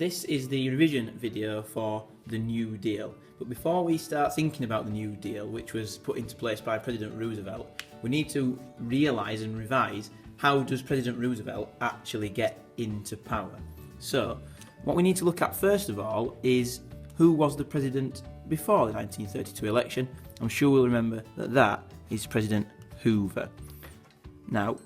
this is the revision video for the New Deal. But before we start thinking about the New Deal, which was put into place by President Roosevelt, we need to realise and revise, how does President Roosevelt actually get into power? So, what we need to look at first of all is who was the president before the 1932 election. I'm sure we'll remember that that is President Hoover. Now,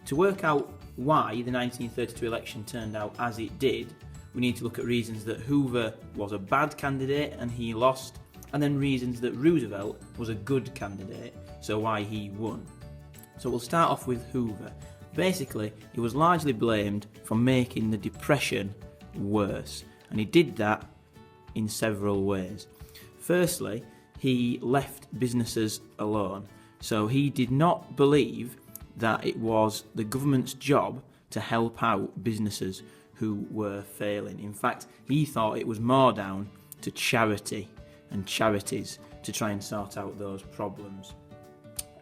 to work out why the 1932 election turned out as it did, we need to look at reasons that Hoover was a bad candidate and he lost, and then reasons that Roosevelt was a good candidate, so why he won. So we'll start off with Hoover. Basically, he was largely blamed for making the Depression worse, and he did that in several ways. Firstly, he left businesses alone, so he did not believe that it was the government's job to help out businesses who were failing. In fact, he thought it was more down to charity and charities to try and sort out those problems.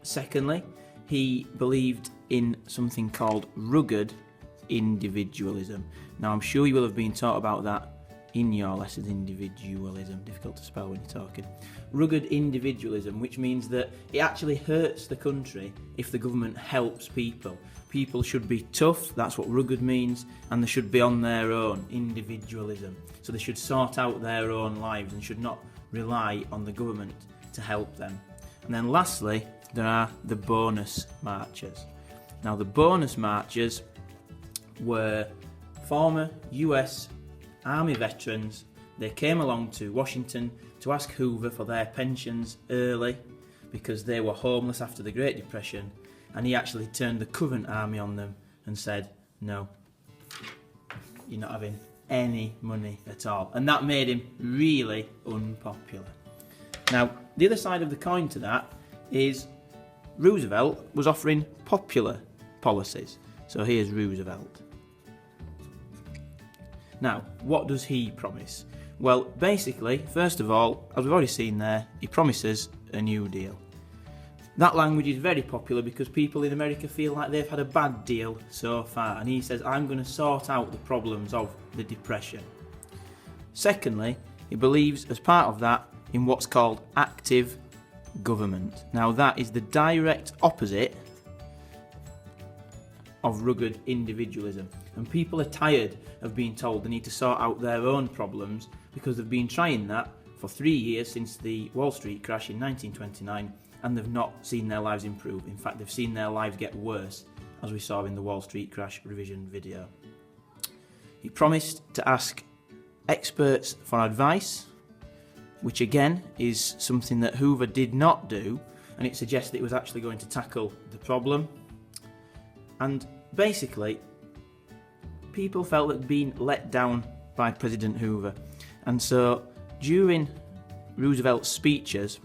Secondly, he believed in something called rugged individualism. Now, I'm sure you will have been taught about that in your lessons. Individualism, difficult to spell when you're talking. Rugged individualism, which means that it actually hurts the country if the government helps people. People should be tough, that's what rugged means, and they should be on their own, individualism. So they should sort out their own lives and should not rely on the government to help them. And then lastly, there are the bonus marchers. Now, the bonus marchers were former US Army veterans. They came along to Washington to ask Hoover for their pensions early because they were homeless after the Great Depression, and he actually turned the current army on them and said, no, you're not having any money at all. And that made him really unpopular. Now, the other side of the coin to that is Roosevelt was offering popular policies. So here's Roosevelt. Now, what does he promise? Well, basically, first of all, as we've already seen there, he promises a New Deal. That language is very popular because people in America feel like they've had a bad deal so far, and he says, I'm going to sort out the problems of the Depression. Secondly, he believes, as part of that, in what's called active government. Now, that is the direct opposite of rugged individualism, and people are tired of being told they need to sort out their own problems because they've been trying that for 3 years since the Wall Street crash in 1929, and they've not seen their lives improve. In fact, they've seen their lives get worse, as we saw in the Wall Street crash revision video. He promised to ask experts for advice, which again is something that Hoover did not do, and it suggests that it was actually going to tackle the problem. And basically, people felt that they'd been let down by President Hoover, and so during Roosevelt's speeches,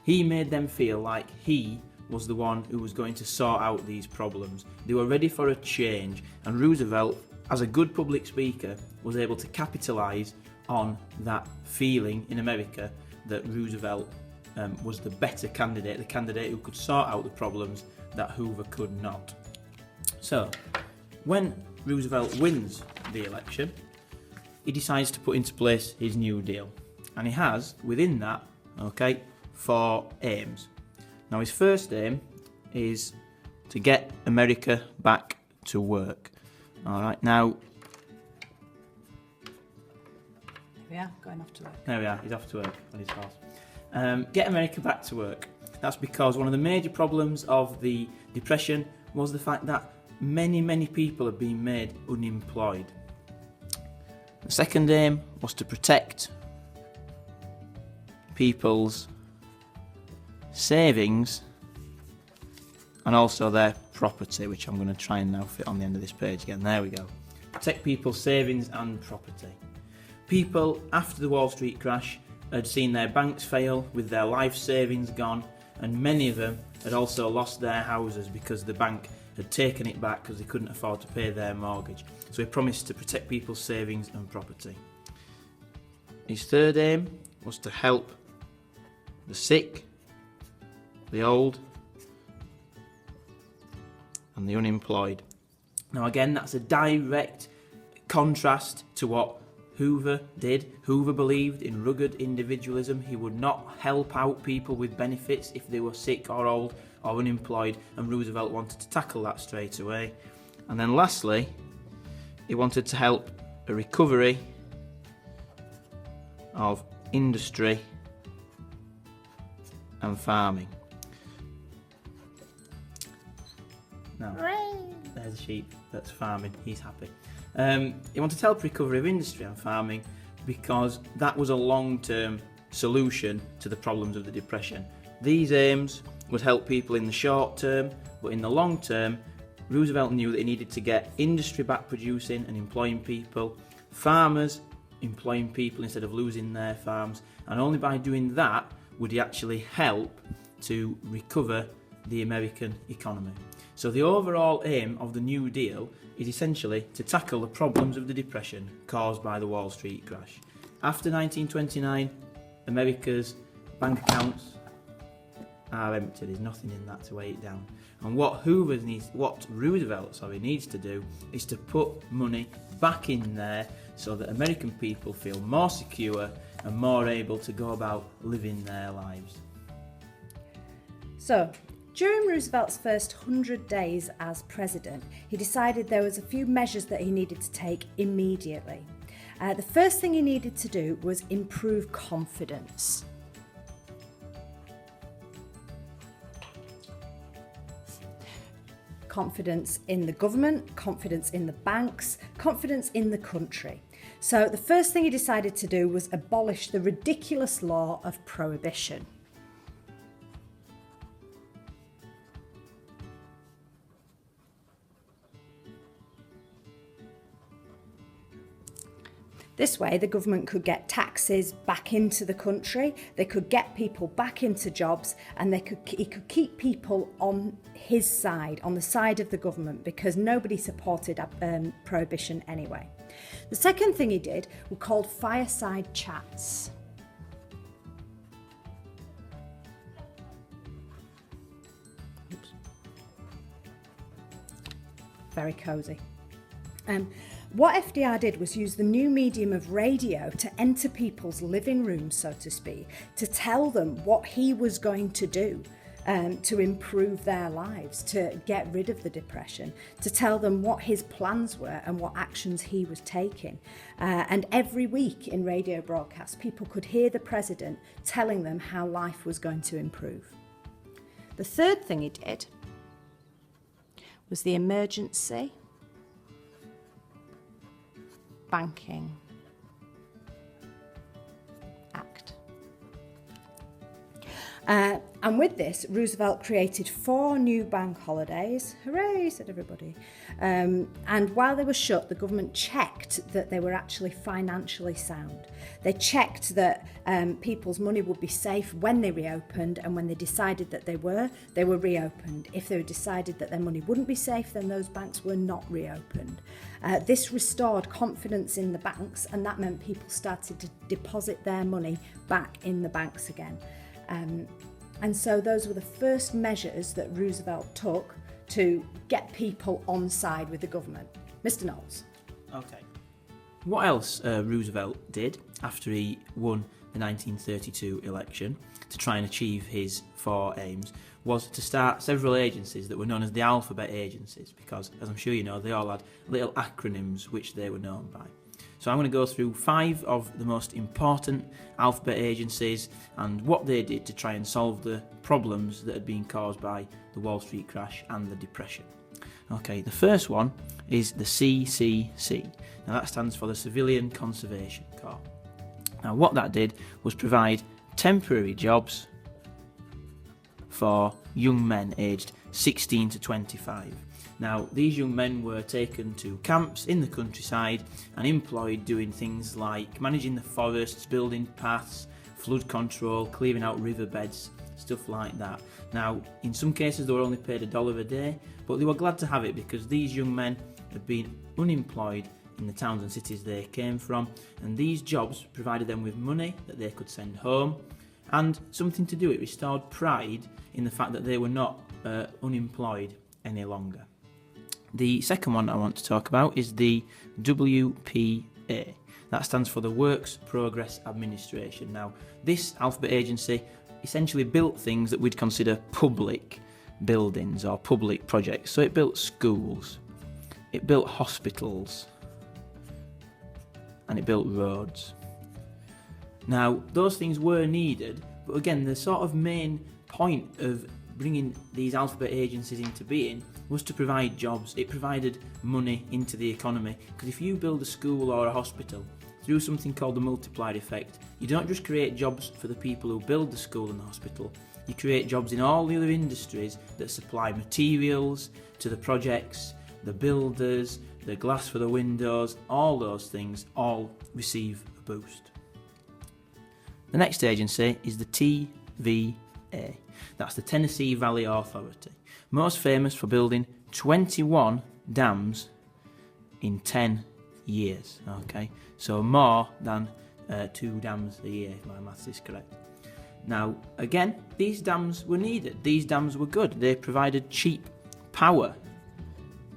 he made them feel like he was the one who was going to sort out these problems. They were ready for a change, and Roosevelt, as a good public speaker, was able to capitalise on that feeling in America that Roosevelt was the better candidate, the candidate who could sort out the problems that Hoover could not. So, when Roosevelt wins the election, he decides to put into place his New Deal, and he has, within that, 4 aims. Now, his first aim is to get America back to work. Alright, now... There we are, going off to work. There we are, he's off to work on his horse. Get America back to work. That's because one of the major problems of the Depression was the fact that many people have been made unemployed. The second aim was to protect people's savings and also their property, which I'm going to try and now fit on the end of this page again. There we go. Protect people's savings and property. People, after the Wall Street crash, had seen their banks fail with their life savings gone, and many of them had also lost their houses because the bank had taken it back because they couldn't afford to pay their mortgage. So he promised to protect people's savings and property. His third aim was to help the sick, the old, and the unemployed. Now again, that's a direct contrast to what Hoover did. Hoover believed in rugged individualism. He would not help out people with benefits if they were sick or old or unemployed, and Roosevelt wanted to tackle that straight away. And then lastly, he wanted to help a recovery of industry and farming. Now, there's a sheep that's farming, he's happy. He wanted to help recovery of industry and farming because that was a long-term solution to the problems of the Depression. These aims would help people in the short term, but in the long term, Roosevelt knew that he needed to get industry back producing and employing people, farmers employing people instead of losing their farms, and only by doing that would he actually help to recover the American economy. So the overall aim of the New Deal is essentially to tackle the problems of the Depression caused by the Wall Street crash. After 1929, America's bank accounts are empty. There's nothing in that to weigh it down. And what Roosevelt needs to do is to put money back in there so that American people feel more secure and more able to go about living their lives. So, during Roosevelt's first 100 days as president, he decided there was a few measures that he needed to take immediately. The first thing he needed to do was improve confidence. Confidence in the government, confidence in the banks, confidence in the country. So the first thing he decided to do was abolish the ridiculous law of prohibition. This way, the government could get taxes back into the country, they could get people back into jobs, and he could keep people on his side, on the side of the government, because nobody supported prohibition anyway. The second thing he did were called fireside chats. Oops. Very cosy. What FDR did was use the new medium of radio to enter people's living rooms, so to speak, to tell them what he was going to do to improve their lives, to get rid of the Depression, to tell them what his plans were and what actions he was taking. And every week in radio broadcasts, people could hear the president telling them how life was going to improve. The third thing he did was the Emergency Banking Act. And with this, Roosevelt created 4 new bank holidays. Hooray, said everybody. And while they were shut, the government checked that they were actually financially sound. They checked that people's money would be safe when they reopened, and when they decided that they were reopened. If they decided that their money wouldn't be safe, then those banks were not reopened. This restored confidence in the banks, and that meant people started to deposit their money back in the banks again. And so those were the first measures that Roosevelt took to get people on side with the government. Mr. Knowles. Okay. What else Roosevelt did after he won the 1932 election to try and achieve his 4 aims was to start several agencies that were known as the alphabet agencies, because, as I'm sure you know, they all had little acronyms which they were known by. So I'm going to go through 5 of the most important alphabet agencies and what they did to try and solve the problems that had been caused by the Wall Street crash and the Depression. Okay, the first one is the CCC. Now that stands for the Civilian Conservation Corps. Now what that did was provide temporary jobs for young men aged 16 to 25. Now, these young men were taken to camps in the countryside and employed doing things like managing the forests, building paths, flood control, clearing out riverbeds, stuff like that. Now, in some cases they were only paid $1 a day, but they were glad to have it because these young men had been unemployed in the towns and cities they came from, and these jobs provided them with money that they could send home and something to do. It restored pride in the fact that they were not unemployed any longer. The second one I want to talk about is the WPA. That stands for the Works Progress Administration. Now, this alphabet agency essentially built things that we'd consider public buildings or public projects. So it built schools, it built hospitals, and it built roads. Now, those things were needed, but again, the sort of main point of bringing these alphabet agencies into being was to provide jobs. It provided money into the economy, because if you build a school or a hospital through something called the multiplier effect, you don't just create jobs for the people who build the school and the hospital, you create jobs in all the other industries that supply materials to the projects, the builders, the glass for the windows, all those things all receive a boost. The next agency is the TVA. That's the Tennessee Valley Authority, most famous for building 21 dams in 10 years. Okay, so more than 2 dams a year, if my maths is correct. Now, again, these dams were needed. These dams were good. They provided cheap power,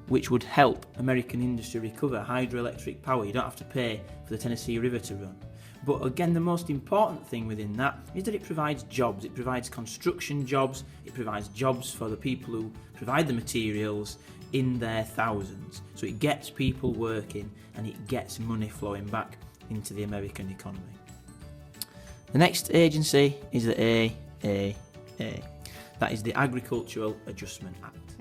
which would help American industry recover. Hydroelectric power, you don't have to pay for the Tennessee River to run. But again, the most important thing within that is that it provides jobs. It provides construction jobs. It provides jobs for the people who provide the materials in their thousands. So it gets people working and it gets money flowing back into the American economy. The next agency is the AAA. That is the Agricultural Adjustment Act.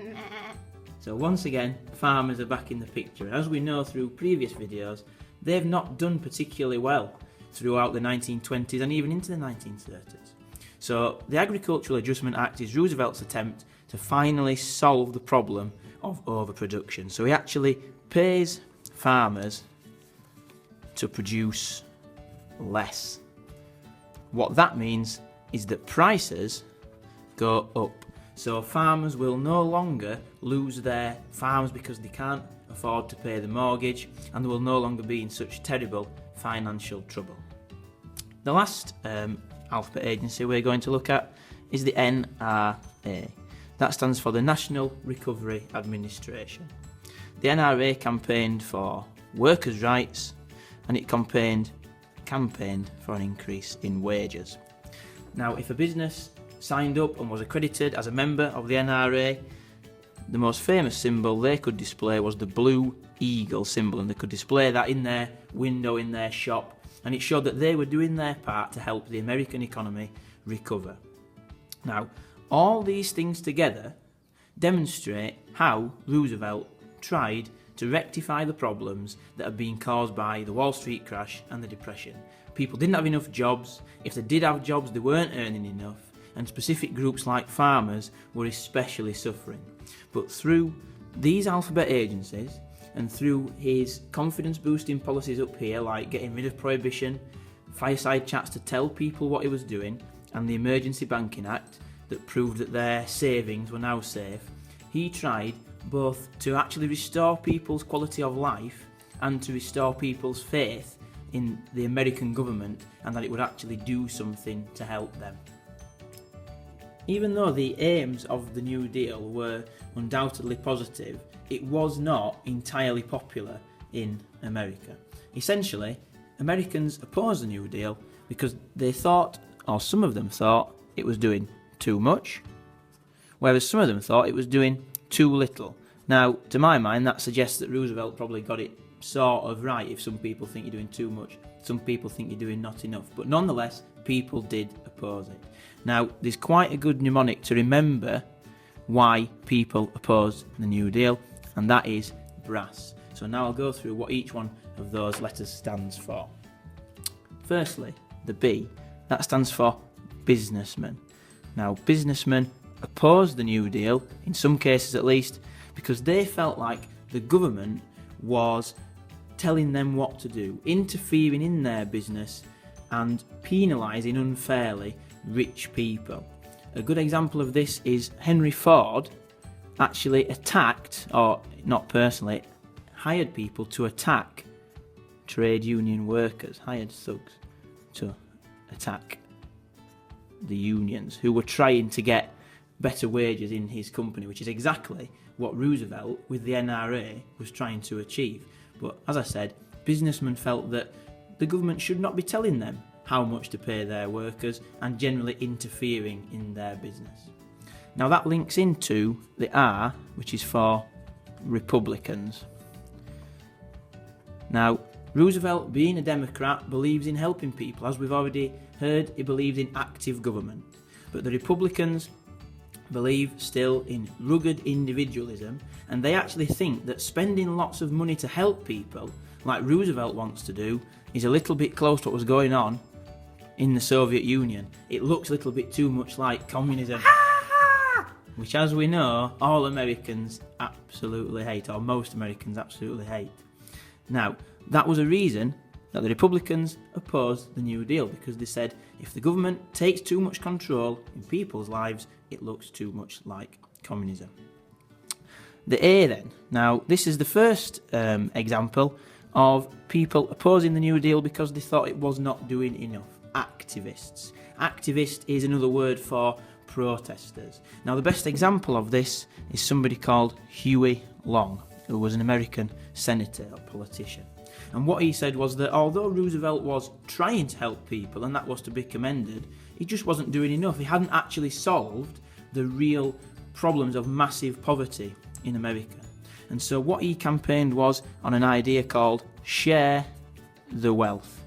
So once again, farmers are back in the picture. As we know through previous videos, they've not done particularly well throughout the 1920s and even into the 1930s. So the Agricultural Adjustment Act is Roosevelt's attempt to finally solve the problem of overproduction. So he actually pays farmers to produce less. What that means is that prices go up. So farmers will no longer lose their farms because they can't afford to pay the mortgage, and they will no longer be in such terrible financial trouble. The last alphabet agency we're going to look at is the NRA. That stands for the National Recovery Administration. The NRA campaigned for workers' rights, and it campaigned for an increase in wages. Now, if a business signed up and was accredited as a member of the NRA, the most famous symbol they could display was the blue eagle symbol, and they could display that in their window in their shop, and it showed that they were doing their part to help the American economy recover. Now, all these things together demonstrate how Roosevelt tried to rectify the problems that had been caused by the Wall Street crash and the Depression. People didn't have enough jobs. If they did have jobs, they weren't earning enough, and specific groups like farmers were especially suffering. But through these alphabet agencies and through his confidence boosting policies up here, like getting rid of prohibition, fireside chats to tell people what he was doing, and the Emergency Banking Act that proved that their savings were now safe, he tried both to actually restore people's quality of life and to restore people's faith in the American government, and that it would actually do something to help them. Even though the aims of the New Deal were undoubtedly positive, it was not entirely popular in America. Essentially, Americans opposed the New Deal because they thought, or some of them thought, it was doing too much, whereas some of them thought it was doing too little. Now, to my mind, that suggests that Roosevelt probably got it sort of right. If some people think you're doing too much, some people think you're doing not enough. But nonetheless, people did oppose it. Now, there's quite a good mnemonic to remember why people opposed the New Deal, and that is BRASS. So now I'll go through what each one of those letters stands for. Firstly, the B, that stands for businessman. Now, businessmen opposed the New Deal, in some cases at least, because they felt like the government was telling them what to do, interfering in their business and penalising unfairly rich people. A good example of this is Henry Ford actually attacked, or not personally, hired people to attack trade union workers, hired thugs to attack the unions who were trying to get better wages in his company, which is exactly what Roosevelt with the NRA was trying to achieve. But as I said, businessmen felt that the government should not be telling them how much to pay their workers and generally interfering in their business. Now that links into the R, which is for Republicans. Now, Roosevelt, being a Democrat, believes in helping people. As we've already heard, he believes in active government. But the Republicans believe still in rugged individualism, and they actually think that spending lots of money to help people, like Roosevelt wants to do, is a little bit close to what was going on in the Soviet Union. It looks a little bit too much like communism, which, as we know, all Americans absolutely hate, or most Americans absolutely hate. Now, that was a reason that the Republicans opposed the New Deal, because they said if the government takes too much control in people's lives, it looks too much like communism. The A then. Now, this is the first example of people opposing the New Deal because they thought it was not doing enough. Activists. Activist is another word for protesters. Now, the best example of this is somebody called Huey Long, who was an American senator or politician. And what he said was that although Roosevelt was trying to help people, and that was to be commended, he just wasn't doing enough. He hadn't actually solved the real problems of massive poverty in America. And so what he campaigned was on an idea called share the wealth.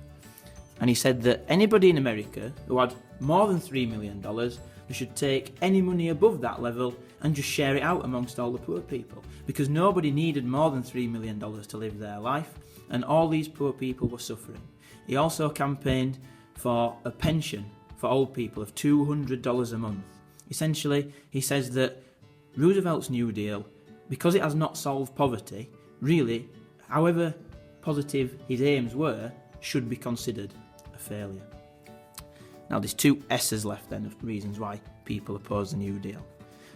And he said that anybody in America who had more than $3 million, they should take any money above that level and just share it out amongst all the poor people, because nobody needed more than $3 million to live their life, and all these poor people were suffering. He also campaigned for a pension for old people of $200 a month. Essentially, he says that Roosevelt's New Deal, because it has not solved poverty, really, however positive his aims were, should be considered a failure. Now, there's two S's left then of reasons why people oppose the New Deal.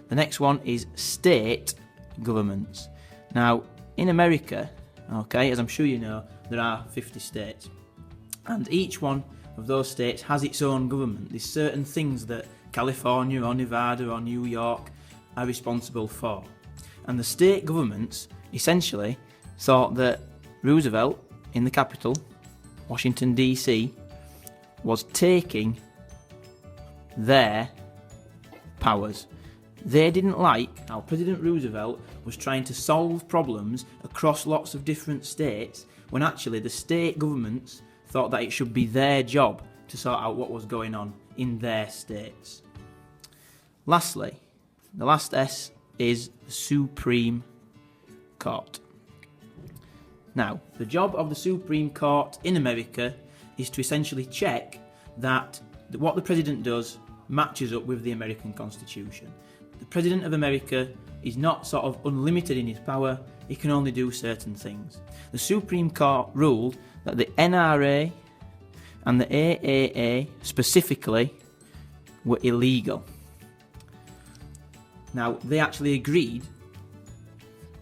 The next one is state governments. Now, in America, okay, as I'm sure you know, there are 50 states. And each one of those states has its own government. There's certain things that California or Nevada or New York are responsible for. And the state governments essentially thought that Roosevelt, in the capital, Washington, D.C., was taking their powers. They didn't like how President Roosevelt was trying to solve problems across lots of different states, when actually the state governments thought that it should be their job to sort out what was going on in their states. Lastly, the last S is the Supreme Court. Now, the job of the Supreme Court in America is to essentially check that what the president does matches up with the American Constitution. The President of America is not sort of unlimited in his power, he can only do certain things. The Supreme Court ruled that the NRA and the AAA specifically were illegal. Now, they actually agreed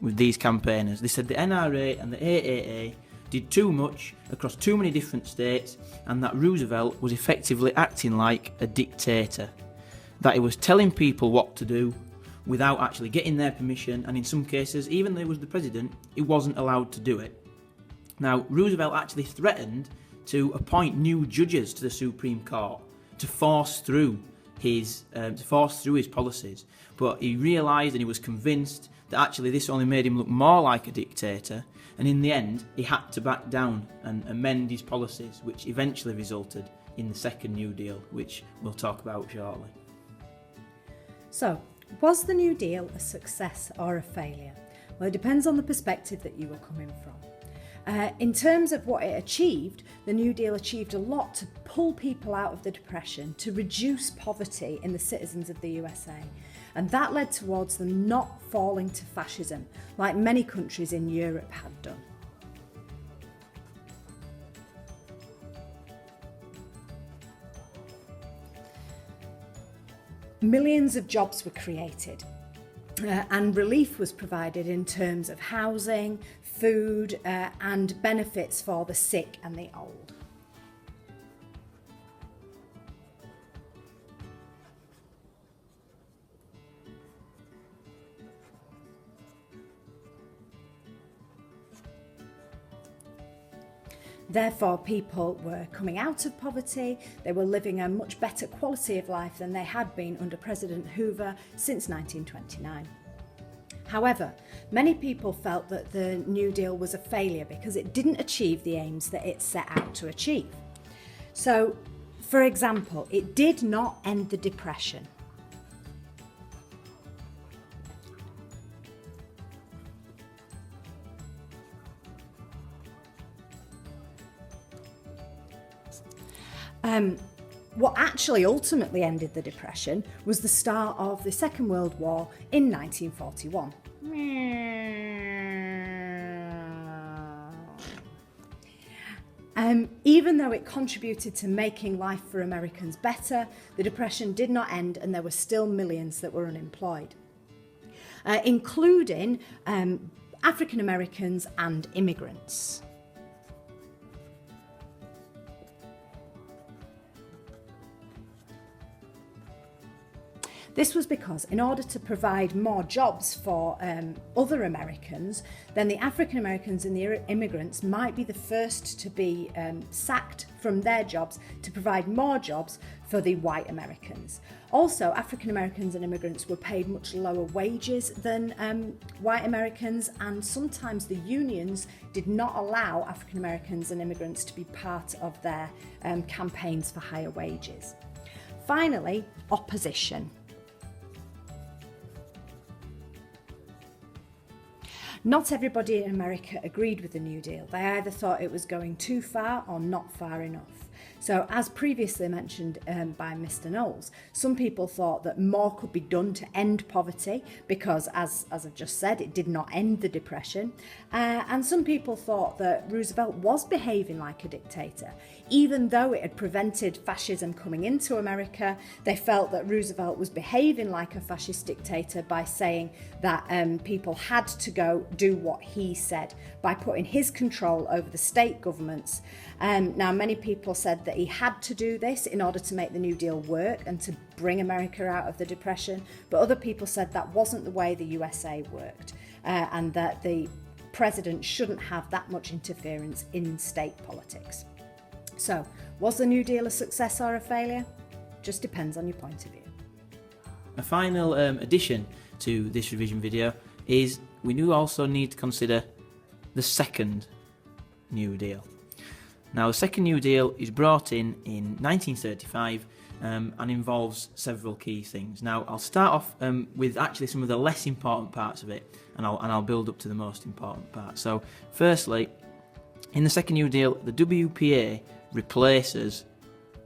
with these campaigners. They said the NRA and the AAA did too much across too many different states, and that Roosevelt was effectively acting like a dictator. That he was telling people what to do without actually getting their permission, and in some cases, even though he was the president, he wasn't allowed to do it. Now, Roosevelt actually threatened to appoint new judges to the Supreme Court to force through his policies, but he realised and he was convinced that actually this only made him look more like a dictator, and in the end he had to back down and amend his policies, which eventually resulted in the second New Deal, which we'll talk about shortly. So, was the New Deal a success or a failure? Well, it depends on the perspective that you were coming from. In terms of what it achieved, the New Deal achieved a lot to pull people out of the Depression, to reduce poverty in the citizens of the USA. And that led towards them not falling to fascism, like many countries in Europe had done. Millions of jobs were created, and relief was provided in terms of housing, food, and benefits for the sick and the old. Therefore, people were coming out of poverty, they were living a much better quality of life than they had been under President Hoover since 1929. However, many people felt that the New Deal was a failure because it didn't achieve the aims that it set out to achieve. So, for example, it did not end the Depression. What actually ultimately ended the Depression was the start of the Second World War in 1941. Even though it contributed to making life for Americans better, the Depression did not end and there were still millions that were unemployed, including African Americans and immigrants. This was because in order to provide more jobs for other Americans, then the African Americans and the immigrants might be the first to be sacked from their jobs to provide more jobs for the white Americans. Also, African Americans and immigrants were paid much lower wages than white Americans, and sometimes the unions did not allow African Americans and immigrants to be part of their campaigns for higher wages. Finally, opposition. Not everybody in America agreed with the New Deal. They either thought it was going too far or not far enough. So, as previously mentioned by Mr. Knowles, some people thought that more could be done to end poverty because, as I've just said, it did not end the Depression. And some people thought that Roosevelt was behaving like a dictator. Even though it had prevented fascism coming into America, they felt that Roosevelt was behaving like a fascist dictator by saying that people had to go do what he said, by putting his control over the state governments. Now, many people said that he had to do this in order to make the New Deal work and to bring America out of the Depression, but other people said that wasn't the way the USA worked, and that the president shouldn't have that much interference in state politics. So, was the New Deal a success or a failure? Just depends on your point of view. A final addition to this revision video is we do also need to consider the second New Deal. Now, the second New Deal is brought in 1935 and involves several key things. Now, I'll start off with actually some of the less important parts of it, and I'll build up to the most important part. So, firstly, in the second New Deal, the WPA replaces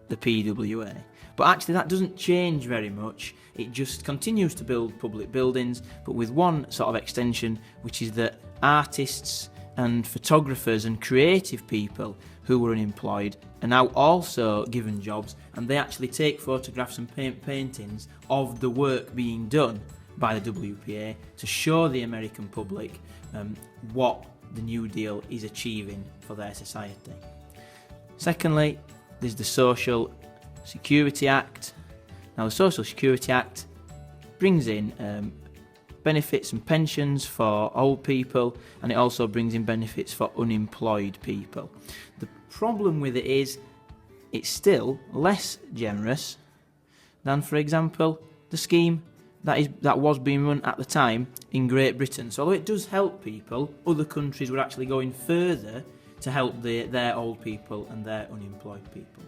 the PWA. But actually that doesn't change very much. It just continues to build public buildings, but with one sort of extension, which is that artists and photographers and creative people who were unemployed are now also given jobs, and they actually take photographs and paint paintings of the work being done by the WPA to show the American public what the New Deal is achieving for their society. Secondly, there's the Social Security Act. Now, the Social Security Act brings in benefits and pensions for old people, and it also brings in benefits for unemployed people. The problem with it is it's still less generous than, for example, the scheme that was being run at the time in Great Britain. So although it does help people, other countries were actually going further to help their old people and their unemployed people.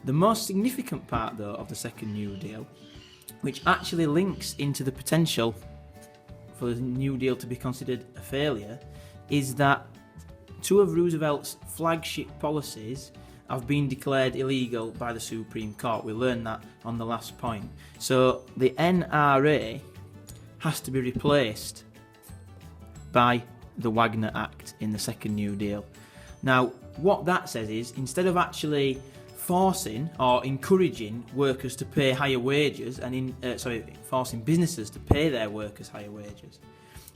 The most significant part, though, of the second New Deal, which actually links into the potential for the New Deal to be considered a failure, is that two of Roosevelt's flagship policies have been declared illegal by the Supreme Court. We learned that on the last point. So the NRA has to be replaced by the Wagner Act in the second New Deal. Now, what that says is, instead of actually forcing or encouraging workers to pay higher wages and forcing businesses to pay their workers higher wages,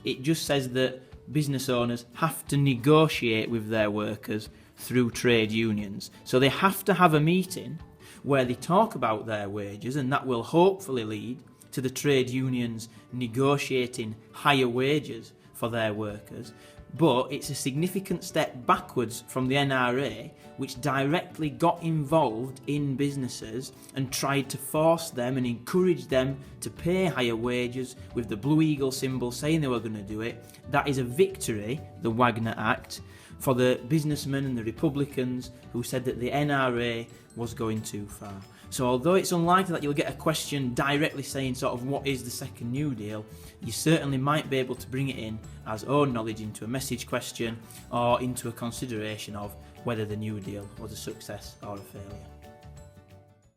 it just says that business owners have to negotiate with their workers through trade unions. So they have to have a meeting where they talk about their wages, and that will hopefully lead to the trade unions negotiating higher wages for their workers. but it's a significant step backwards from the NRA, which directly got involved in businesses and tried to force them and encourage them to pay higher wages with the Blue Eagle symbol saying they were going to do it. That is a victory, the Wagner Act, for the businessmen and the Republicans who said that the NRA was going too far. So although it's unlikely that you'll get a question directly saying sort of what is the second New Deal, you certainly might be able to bring it in as own knowledge into a message question or into a consideration of whether the New Deal was a success or a failure.